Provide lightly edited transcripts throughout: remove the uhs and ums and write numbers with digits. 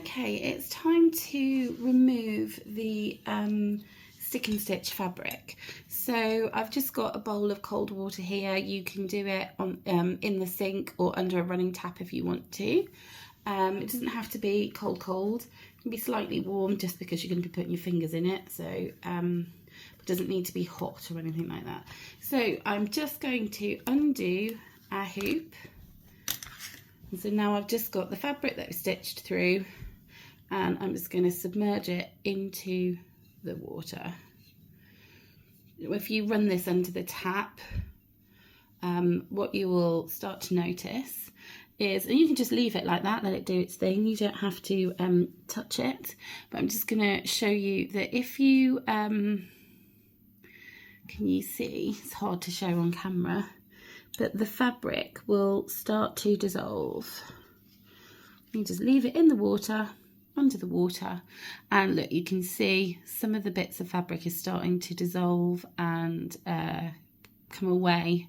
Okay, it's time to remove the stick and stitch fabric. So I've just got a bowl of cold water here. You can do it on in the sink or under a running tap if you want to. It doesn't have to be cold. It can be slightly warm just because you're going to be putting your fingers in it. So it doesn't need to be hot or anything like that. So I'm just going to undo our hoop. And so now I've just got the fabric that I've stitched through, and I'm just going to submerge it into the water. If you run this under the tap, what you will start to notice is, and you can just leave it like that, let it do its thing, you don't have to touch it, but I'm just going to show you that if you, can you see, it's hard to show on camera, but the fabric will start to dissolve. You just leave it in the water, under the water, and look, you can see some of the bits of fabric is starting to dissolve and come away.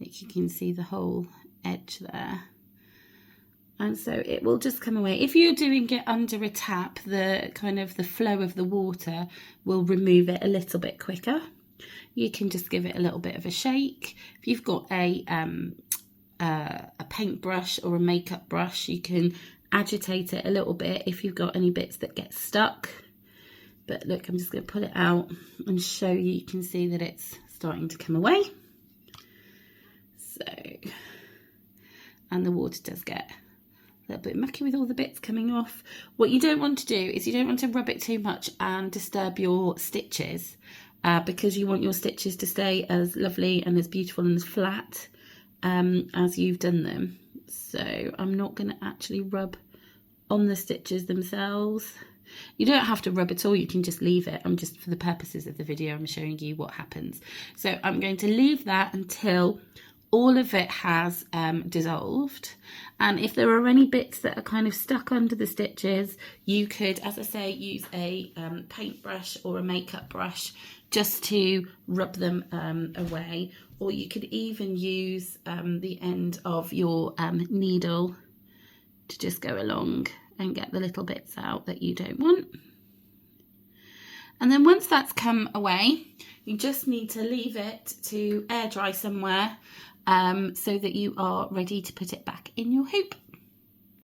Like you can see the whole edge there. And so it will just come away. If you're doing it under a tap, the kind of the flow of the water will remove it a little bit quicker. You can just give it a little bit of a shake. If you've got a paintbrush or a makeup brush, you can agitate it a little bit if you've got any bits that get stuck. But look, I'm just going to pull it out and show you. You can see that it's starting to come away. So, and the water does get a little bit mucky with all the bits coming off. What you don't want to do is you don't want to rub it too much and disturb your stitches, because you want your stitches to stay as lovely and as beautiful and as flat as you've done them. So I'm not going to actually rub on the stitches themselves. You don't have to rub at all, you can just leave it. I'm just, for the purposes of the video, I'm showing you what happens. So I'm going to leave that until all of it has dissolved. And if there are any bits that are kind of stuck under the stitches, you could, as I say, use a paintbrush or a makeup brush just to rub them away. Or you could even use the end of your needle to just go along and get the little bits out that you don't want. And then once that's come away, you just need to leave it to air dry somewhere so that you are ready to put it back in your hoop.